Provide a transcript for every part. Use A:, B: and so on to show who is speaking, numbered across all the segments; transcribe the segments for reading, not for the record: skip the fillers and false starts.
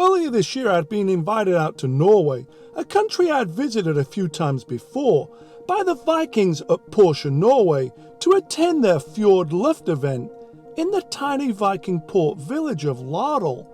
A: Earlier this year I'd been invited out to Norway, a country I'd visited a few times before, by the Vikings at Porsche, Norway, to attend their Fjord lift event in the tiny Viking port village of Lardal.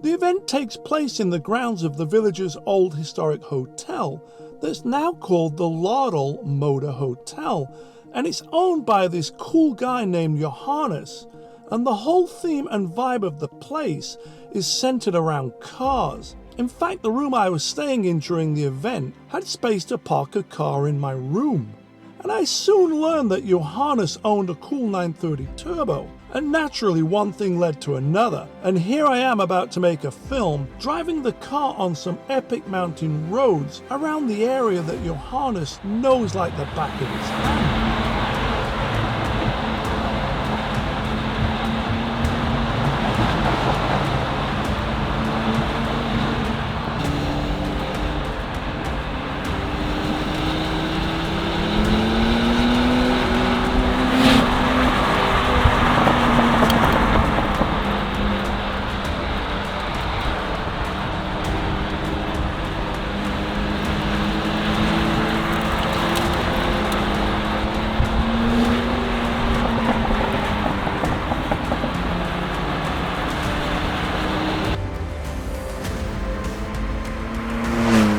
A: The event takes place in the grounds of the village's old historic hotel that's now called the Lardal Motor Hotel, and it's owned by this cool guy named JOHANNES, and the whole theme and vibe of the place is centered around cars. In fact, the room I was staying in during the event had space to park a car in my room. And I soon learned that JOHANNES owned a cool 930 Turbo, and naturally one thing led to another, and here I am about to make a film driving the car on some epic mountain roads around the area that JOHANNES knows like the back of his hand.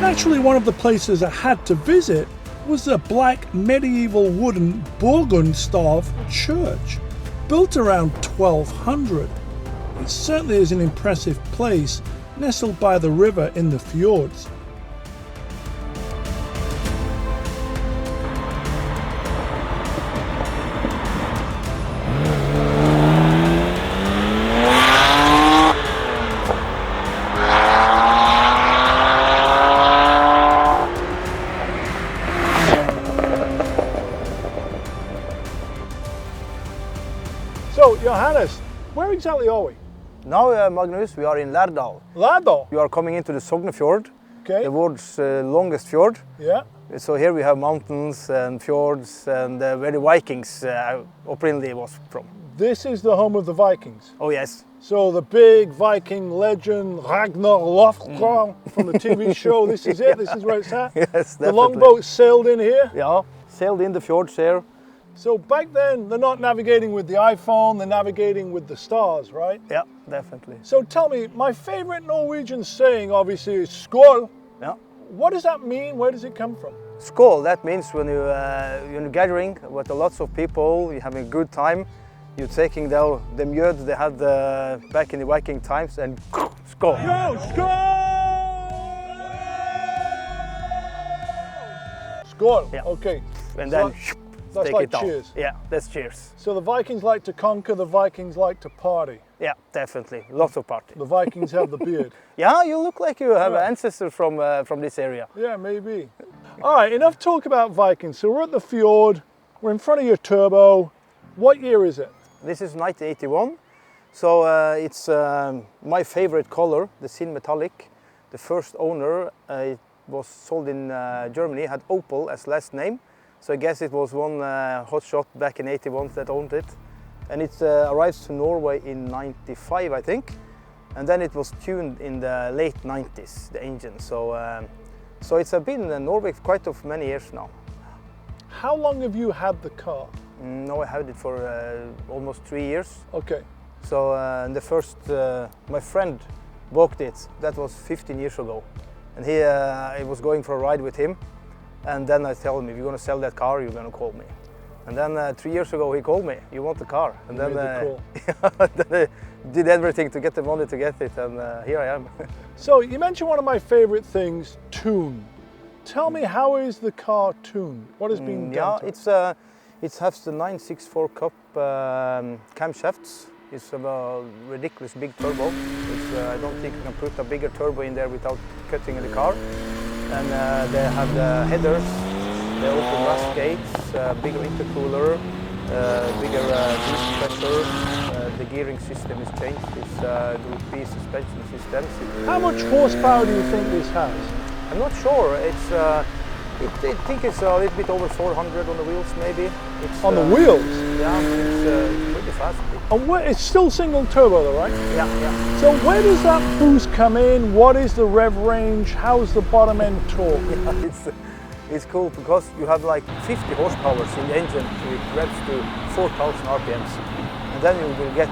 A: Naturally, one of the places I had to visit was the black medieval wooden Borgundstave church, built around 1200. It certainly is an impressive place, nestled by the river in the fjords. So, Johannes, where exactly are we?
B: Now, Magnus, we are in Lardal.
A: Lardal?
B: You are coming into the Sognefjord,
A: Okay.
B: the world's longest fjord.
A: Yeah.
B: So here we have mountains and fjords and where the Vikings originally was from.
A: This is the home of the Vikings.
B: Oh yes.
A: So the big Viking legend Ragnar Lothbrok from the TV show, this is it? This is where it's at?
B: Yes, definitely.
A: The longboat sailed in here?
B: Yeah, sailed in the fjords here.
A: So back then, they're not navigating with the iPhone, they're navigating with the stars, right?
B: Yeah, definitely.
A: So tell me, my favorite Norwegian saying obviously is skål.
B: Yeah.
A: What does that mean? Where does it come from?
B: Skål, that means when you're gathering with lots of people, you're having a good time, you're taking the mjöd they had back in the Viking times and skål.
A: Yo, skål! Skål,
B: Yeah.
A: okay.
B: And
A: So
B: then
A: that's
B: take
A: like
B: it down.
A: cheers.
B: Yeah, that's cheers.
A: So the Vikings like to conquer, the Vikings like to party.
B: Yeah, definitely. Lots of party.
A: The Vikings have the beard.
B: Yeah, you look like you have
A: Yeah.
B: ancestors from this area.
A: Yeah, maybe. All right, enough talk about Vikings. So we're at the fjord, we're in front of your turbo. What year is it?
B: This is 1981, so it's my favorite color, the Sin Metallic. The first owner, it was sold in Germany, had Opel as last name. So I guess it was one hotshot back in 81 that owned it. And it arrives to Norway in 95, I think. And then it was tuned in the late 90s, the engine. So it's been in Norway quite of many years now.
A: How long have you had the car?
B: No, I had it for almost 3 years.
A: Okay.
B: So the first, my friend bought it, that was 15 years ago. And I was going for a ride with him. And then I tell him, if you're going to sell that car, you're going to call me. And then 3 years ago, he called me, you want the car? And then, then I did everything to get the money to get it, and here I am.
A: So you mentioned one of my favorite things, tune. Tell me, how is the car tuned? What has been done to it?
B: It has the 964 Cup camshafts. It's a ridiculous big turbo. I don't think you can put a bigger turbo in there without cutting in the car. And they have the headers, the open rust gates, bigger intercooler, bigger boost pressure. The gearing system is changed. It's Group B suspension systems.
A: How much horsepower do you think this has?
B: I'm not sure. I think it's a little bit over 400 on the wheels, maybe.
A: On the wheels?
B: Yeah, it's pretty fast.
A: And it's still single turbo though, right?
B: Yeah, yeah.
A: So where does that boost come in? What is the rev range? How's the bottom end torque?
B: Yeah, it's cool because you have like 50 horsepower in the engine. It revs to 4,000 RPMs. And then you will get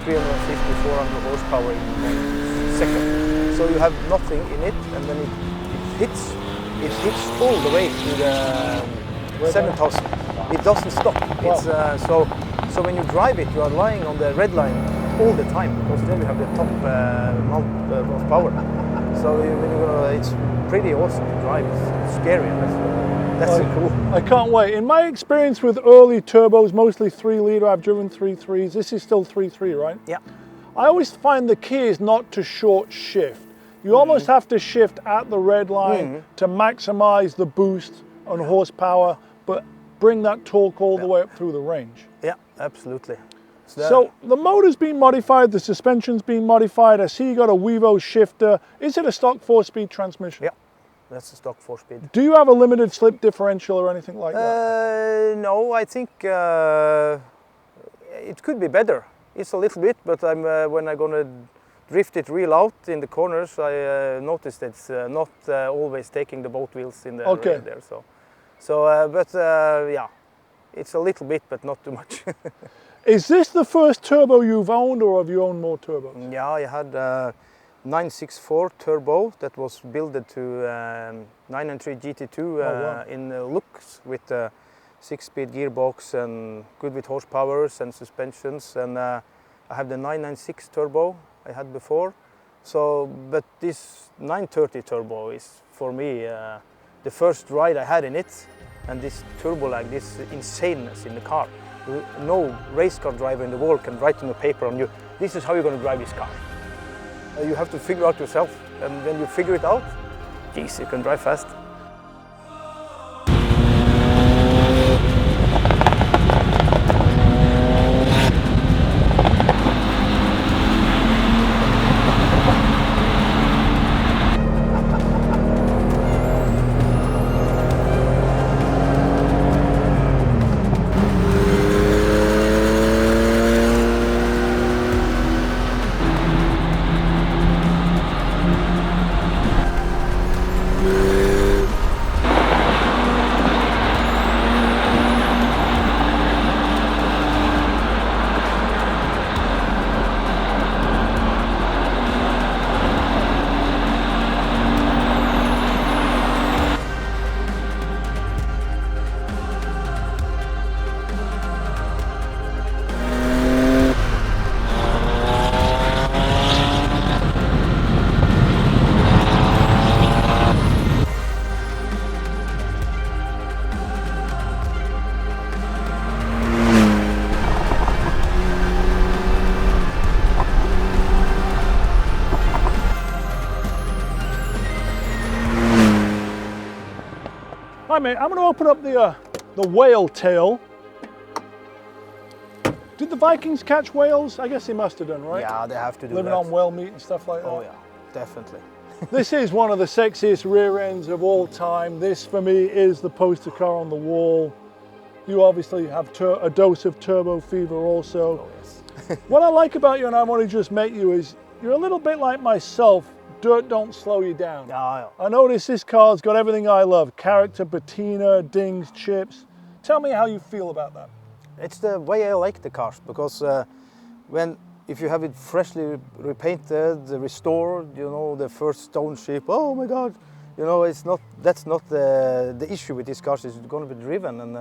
B: 350, 400 horsepower in 1 second. So you have nothing in it, and when it hits all the way to the 7,000. It doesn't stop.
A: Wow.
B: It's, so when you drive it, you are lying on the red line all the time because then you have the top amount of power. So it's pretty awesome to drive. It's scary. That's cool.
A: I can't wait. In my experience with early turbos, mostly 3 litre, I've driven 3.3s. This is still 3.3, right?
B: Yeah.
A: I always find the key is not to short shift. You almost have to shift at the red line to maximize the boost on horsepower, but bring that torque all the way up through the range.
B: Yeah, absolutely.
A: So the motor's been modified, the suspension's been modified. I see you got a Wevo shifter. Is it a stock 4-speed transmission?
B: Yeah, that's a stock 4-speed.
A: Do you have a limited slip differential or anything like that?
B: No, I think it could be better. It's a little bit, but when I'm gonna drift it real out in the corners, I noticed it's not always taking the both wheels in the rear there. Yeah, it's a little bit, but not too much.
A: Is this the first turbo you've owned, or have you owned more turbos?
B: Yeah, I had 964 turbo that was built to 993 GT2 in looks with 6-speed gearbox and good with horsepowers and suspensions. And I have the 996 turbo I had before. So, but this 930 turbo is for me the first ride I had in it, and this turbo lag, this insaneness in the car. No race car driver in the world can write on the paper on you, this is how you're going to drive this car. You have to figure out yourself, and when you figure it out, geez, you can drive fast.
A: Hi mate, I'm going to open up the whale tail. Did the Vikings catch whales? I guess they must have done, right?
B: Yeah, they have to do that.
A: Living on whale meat and stuff like that.
B: Oh yeah, definitely.
A: This is one of the sexiest rear ends of all time. This for me is the poster car on the wall. You obviously have a dose of turbo fever also.
B: Oh yes.
A: What I like about you, and I've only just met you, is you're a little bit like myself. Dirt don't slow you down.
B: Yeah.
A: I notice this car's got everything I love. Character, patina, dings, chips. Tell me how you feel about that.
B: It's the way I like the cars, because if you have it freshly repainted, restored, you know, the first stone shape, oh my God, you know, that's not the issue with these cars. It's going to be driven, and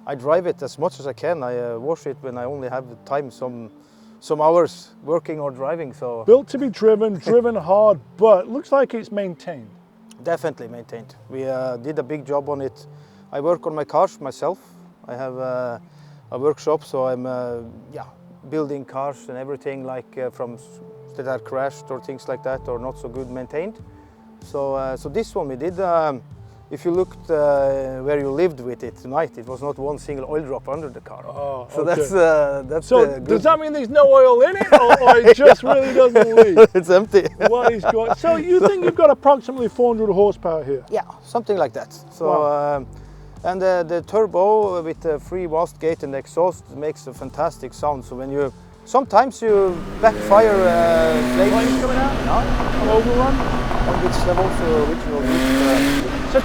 B: I drive it as much as I can. I wash it when I only have the time, some hours working or driving. So
A: built to be driven, driven hard, but looks like it's maintained.
B: Definitely maintained. We did a big job on it. I work on my cars myself. I have a workshop, so I'm building cars and everything, like from that are crashed or things like that, or not so good maintained. So this one we did. If you looked where you lived with it tonight, it was not one single oil drop under the car.
A: Oh,
B: so
A: okay.
B: that's
A: so
B: good.
A: Does that mean there's no oil in it, or it just really doesn't leak?
B: It's empty.
A: What is going? So you think you've got approximately 400 horsepower here?
B: Yeah, something like that. So
A: wow.
B: And the turbo with the free vast gate and exhaust makes a fantastic sound. So when you sometimes you backfire flames
A: coming out?
B: Yeah.
A: An overrun?
B: And which have also original roof.
A: So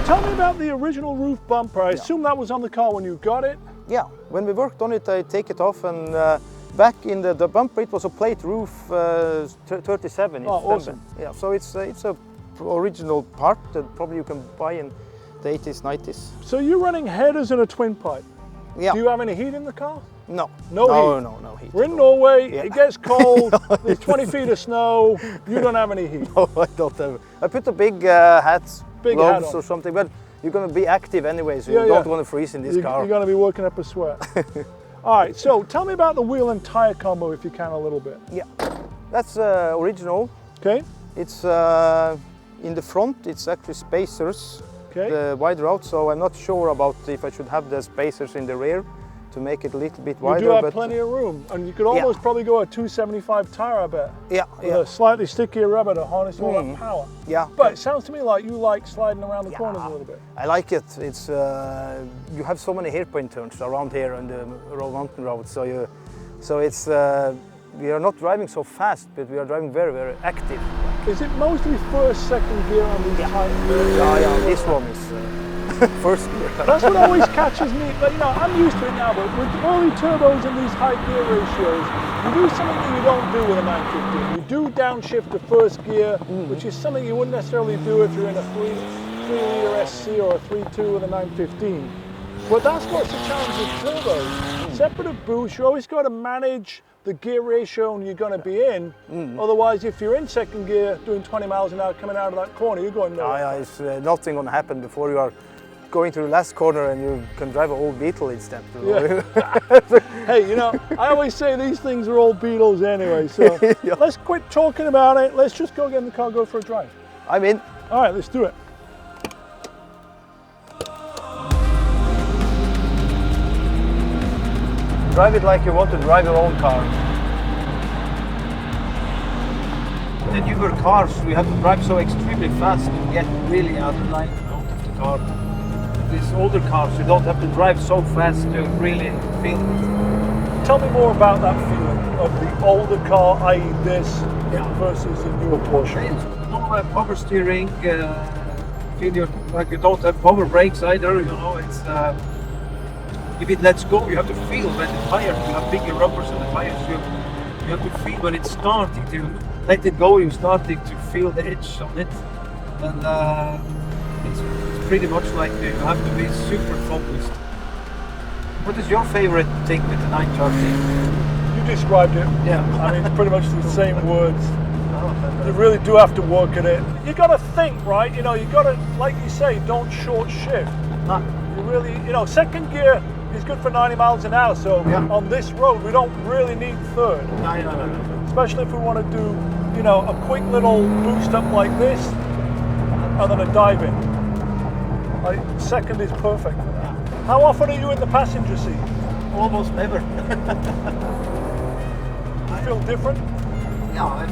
A: tell me about the original roof bumper. I assume that was on the car when you got it?
B: Yeah, when we worked on it, I take it off, and back in the bumper, it was a plate roof 37.
A: Oh, awesome.
B: Yeah, so it's a original part that probably you can buy in the 80s, 90s.
A: So you're running headers and a twin pipe.
B: Yeah.
A: Do you have any heat in the car?
B: No.
A: No heat?
B: No heat.
A: We're in Norway,
B: Yeah.
A: it gets cold, there's 20 feet of snow, you don't have any heat.
B: No, I don't have. I put a big hat,
A: Big
B: gloves
A: hat on.
B: or something, but you're going to be active anyway, so
A: Yeah,
B: you don't
A: yeah.
B: want to freeze in this
A: You're
B: car.
A: going to be working up a sweat. All right, so tell me about the wheel and tire combo if you can a little bit.
B: Yeah, that's original.
A: Okay,
B: It's in the front, it's actually spacers,
A: okay.
B: the wider out, so I'm not sure about if I should have the spacers in the rear to make it a little bit
A: You
B: wider.
A: do have
B: but
A: plenty of room, and you could almost probably go a 275 tire, I bet.
B: Yeah,
A: With
B: yeah,
A: a slightly stickier rubber to harness all that power.
B: yeah.
A: But it sounds to me like you like sliding around the corners a little bit.
B: I like it. It's you have so many hairpin turns around here on the mountain road, so it's we are not driving so fast, but we are driving very, very active.
A: Is it mostly first, second gear on these tires?
B: Yeah, this one is first gear.
A: That's what always catches me. But, you know, I'm used to it now, but with early turbos and these high gear ratios, you do something that you don't do with a 915. You do downshift to first gear, which is something you wouldn't necessarily do if you're in a 3-liter SC or a 3.2 with a 915. But that's what's the challenge with turbos. Separate of boost, you always got to manage the gear ratio you're going to be in. Otherwise, if you're in second gear doing 20 miles an hour coming out of that corner, you're going nowhere.
B: Yeah, it's nothing going to happen before you are going to the last corner and you can drive an old Beetle instead.
A: Yeah. Hey, you know, I always say these things are all Beetles anyway, so
B: Yeah.
A: let's quit talking about it. Let's just go get in the car, go for a drive.
B: I'm in.
A: All right, let's do it.
B: Drive it like you want to drive your own car. The newer cars, we have to drive so extremely fast to get really adrenaline out of the car. These older cars, you don't have to drive so fast to really feel it.
A: Tell me more about that feeling of the older car, i.e. this, versus the newer Porsche.
B: It's no power steering, feel like you don't have power brakes either, you know, it's if it lets go, you have to feel when the tires, you have bigger rubbers on the tires, you have to feel when it's starting to let it go, you're starting to feel the edge on it. And it's pretty much like you have to be super focused. What is your favorite thing with the 913?
A: You described it.
B: Yeah.
A: I mean, it's pretty much the same words. You really do have to work at it. You got to think, right? You know, you got to, like you say, don't short shift. You really, you know, second gear is good for 90 miles an hour. So on this road, we don't really need third.
B: No.
A: Especially if we want to do, you know, a quick little boost up like this, and then a dive in. Like, second is perfect for that. How often are you in the passenger seat?
B: Almost never.
A: You feel different?
B: Yeah, I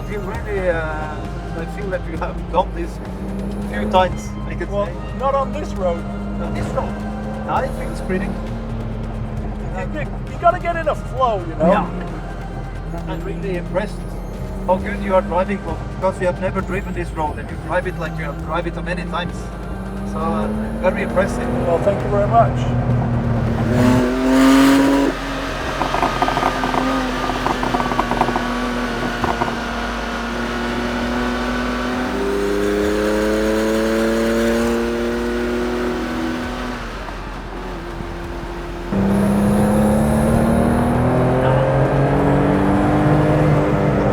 B: feel really, I feel that you have done this a few times, I can
A: Well,
B: say.
A: not on this road.
B: This road, I think it's pretty.
A: You got to get in a flow, you know?
B: Yeah. I'm really impressed how good you are driving, because you have never driven this road and you drive it like you have driven it many times. So very impressive.
A: Well, thank you very much.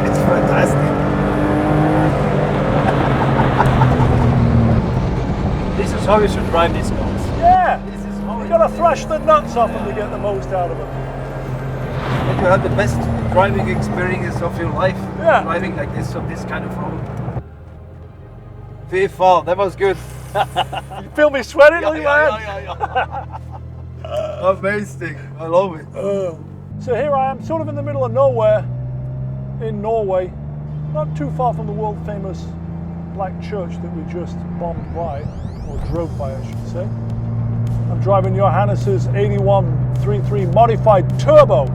B: It's fantastic. This is how you should drive these cars.
A: Yeah!
B: This is how
A: You got to thrash the nuts off them to get the most out of them.
B: and you have the best driving experience of your life.
A: Yeah.
B: Driving like this on this kind of road. FIFA, that was good.
A: You feel me sweating? Look at my hands.
B: Amazing. I love it.
A: So here I am, sort of in the middle of nowhere, in Norway, not too far from the world famous black church that we just bombed by, or drove by I should say. I'm driving Johannes's 8133 modified turbo.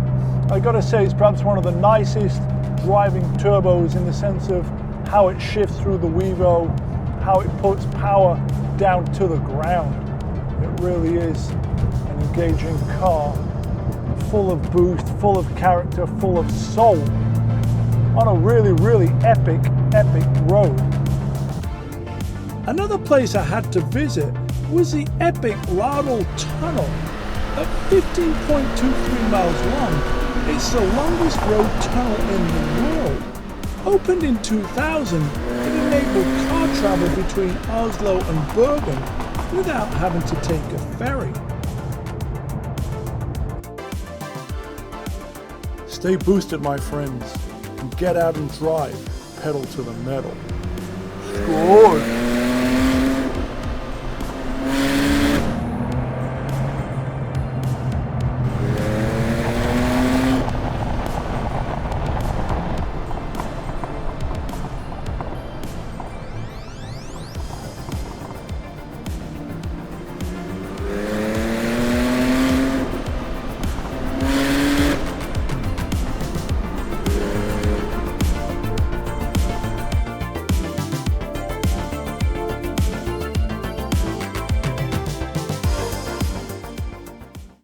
A: I gotta say, it's perhaps one of the nicest driving turbos in the sense of how it shifts through the Wevo, how it puts power down to the ground. It really is an engaging car, full of boost, full of character, full of soul, on a really, really epic road. Another place I had to visit was the epic Laurel Tunnel. At 15.23 miles long, it's the longest road tunnel in the world. Opened in 2000, it enabled car travel between Oslo and Bergen without having to take a ferry. Stay boosted, my friends, and get out and drive, pedal to the metal. Good.